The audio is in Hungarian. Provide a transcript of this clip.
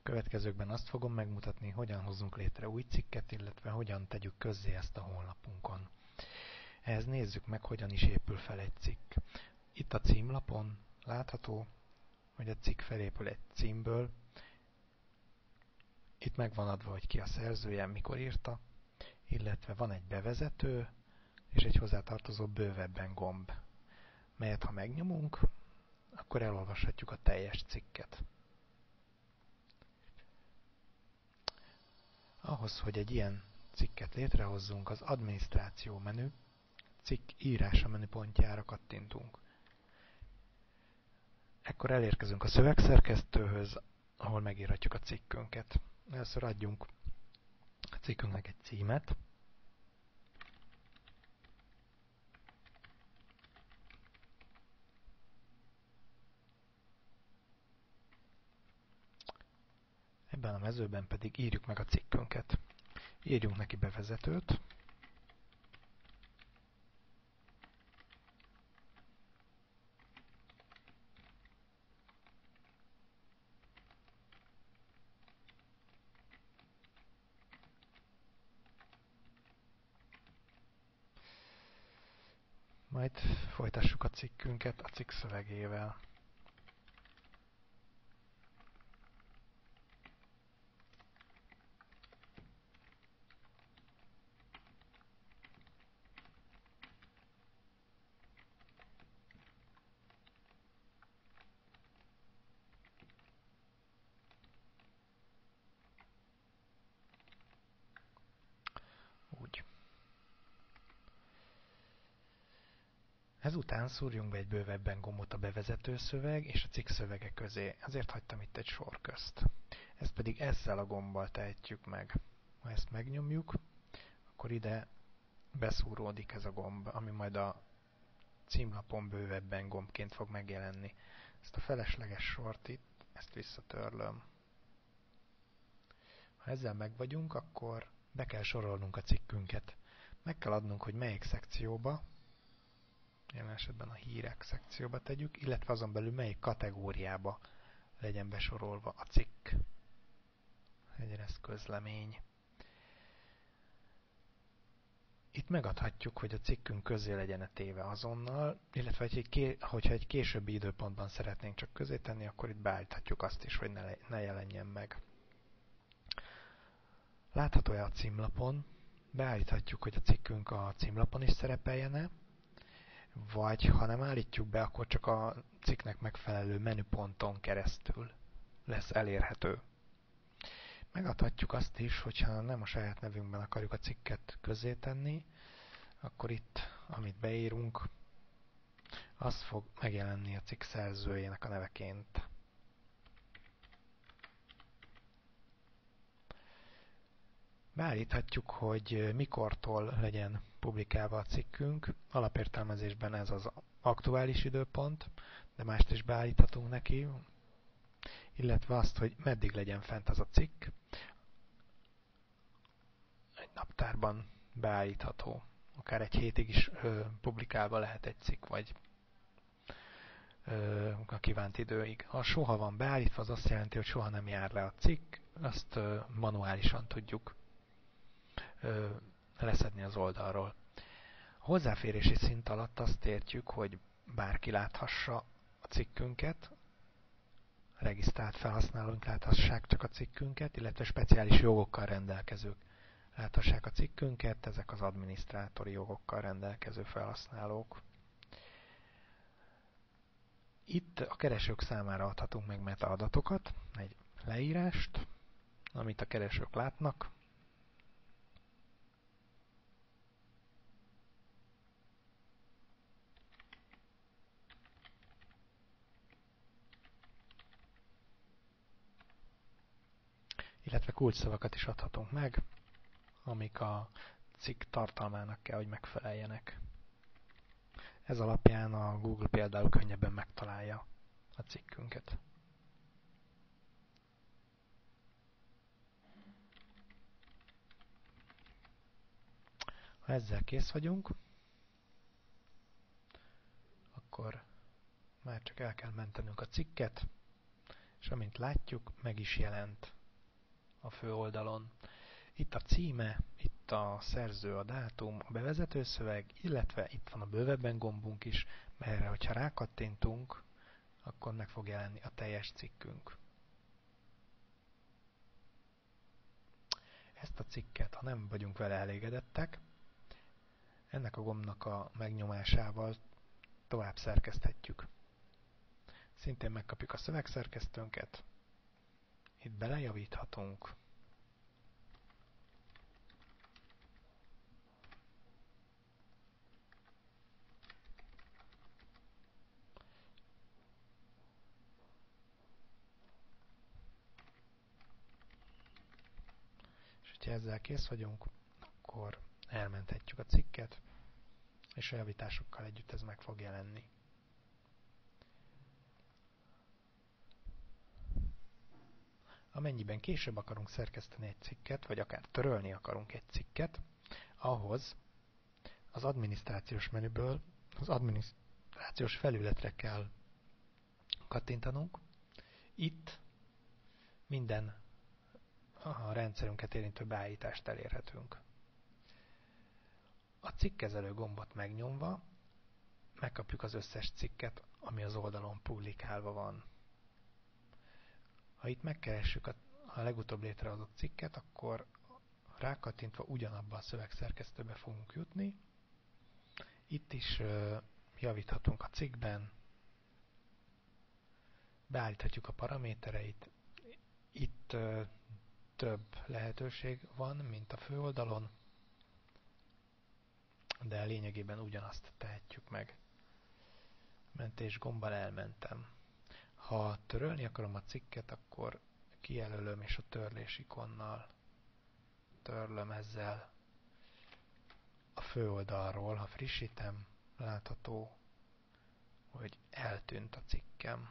A következőkben azt fogom megmutatni, hogyan hozzunk létre új cikket, illetve hogyan tegyük közzé ezt a honlapunkon. Ehhez nézzük meg, hogyan is épül fel egy cikk. Itt a címlapon látható, hogy a cikk felépül egy címből. Itt meg van adva, hogy ki a szerzője, mikor írta, illetve van egy bevezető és egy hozzátartozó bővebben gomb, melyet ha megnyomunk, akkor elolvashatjuk a teljes cikket. Ahhoz, hogy egy ilyen cikket létrehozzunk, az adminisztráció menü, cikk írása menüpontjára kattintunk. Ekkor elérkezünk a szövegszerkesztőhöz, ahol megírhatjuk a cikkünket. Először adjunk a cikkünknek egy címet. Ebben a mezőben pedig írjuk meg a cikkünket. Írjunk neki bevezetőt. Majd folytassuk a cikkünket a cikk szövegével. Úgy. Ezután szúrjunk be egy bővebben gombot a bevezető szöveg és a cikk szövege közé. Ezért hagytam itt egy sor közt. Ezt pedig ezzel a gombbal tehetjük meg. Ha ezt megnyomjuk, akkor ide beszúródik ez a gomb, ami majd a címlapon bővebben gombként fog megjelenni. Ezt a felesleges sort itt, ezt visszatörlöm. Ha ezzel megvagyunk, akkor be kell sorolnunk a cikkünket. Meg kell adnunk, hogy melyik szekcióba, jelen esetben a hírek szekcióba tegyük, illetve azon belül melyik kategóriába legyen besorolva a cikk. Legyen ez közlemény. Itt megadhatjuk, hogy a cikkünk közé legyen téve azonnal, illetve hogyha egy későbbi időpontban szeretnénk csak közé tenni, akkor itt beállíthatjuk azt is, hogy ne jelenjen meg. Látható-e a címlapon? Beállíthatjuk, hogy a cikkünk a címlapon is szerepeljen-e, vagy ha nem állítjuk be, akkor csak a cikknek megfelelő menüponton keresztül lesz elérhető. Megadhatjuk azt is, hogyha nem a saját nevünkben akarjuk a cikket közzétenni, akkor itt, amit beírunk, az fog megjelenni a cikk szerzőjének a neveként. Beállíthatjuk, hogy mikortól legyen publikálva a cikkünk. Alapértelmezésben ez az aktuális időpont, de mást is beállíthatunk neki, illetve azt, hogy meddig legyen fent az a cikk. Egy naptárban beállítható. Akár egy hétig is publikálva lehet egy cikk, vagy a kívánt időig. Ha soha van beállítva, az azt jelenti, hogy soha nem jár le a cikk, azt manuálisan tudjuk leszedni az oldalról. A hozzáférési szint alatt azt értjük, hogy bárki láthassa a cikkünket, regisztrált felhasználóink láthassák csak a cikkünket, illetve speciális jogokkal rendelkezők láthassák a cikkünket, ezek az adminisztrátori jogokkal rendelkező felhasználók. Itt a keresők számára adhatunk meg metaadatokat, egy leírást, amit a keresők látnak. Illetve kulcsszavakat is adhatunk meg, amik a cikk tartalmának kell, hogy megfeleljenek. Ez alapján a Google például könnyebben megtalálja a cikkünket. Ha ezzel kész vagyunk, akkor már csak el kell mentenünk a cikket, és amint látjuk, meg is jelent a fő oldalon. Itt a címe, itt a szerző, a dátum, a bevezetőszöveg, illetve itt van a bővebben gombunk is, mert erre, hogyha rákattintunk, akkor meg fog jelenni a teljes cikkünk. Ezt a cikket, ha nem vagyunk vele elégedettek, ennek a gombnak a megnyomásával tovább szerkeszthetjük. Szintén megkapjuk a szövegszerkesztőnket, itt belejavíthatunk. És ha ezzel kész vagyunk, akkor elmenthetjük a cikket, és a javításokkal együtt ez meg fog jelenni. Amennyiben később akarunk szerkeszteni egy cikket, vagy akár törölni akarunk egy cikket, ahhoz az adminisztrációs menüből az adminisztrációs felületre kell kattintanunk. Itt minden a rendszerünket érintő beállítást elérhetünk. A cikkkezelő gombot megnyomva megkapjuk az összes cikket, ami az oldalon publikálva van. Ha itt megkeressük a legutóbb létrehozott cikket, akkor rákattintva ugyanabba a szövegszerkesztőbe fogunk jutni. Itt is javíthatunk a cikkben, beállíthatjuk a paramétereit. Itt több lehetőség van, mint a főoldalon, de lényegében ugyanazt tehetjük meg. Mentés gombbal elmentem. Ha törölni akarom a cikket, akkor kijelölöm és a törlés ikonnal törlöm ezzel a főoldalról. Ha frissítem, látható, hogy eltűnt a cikkem.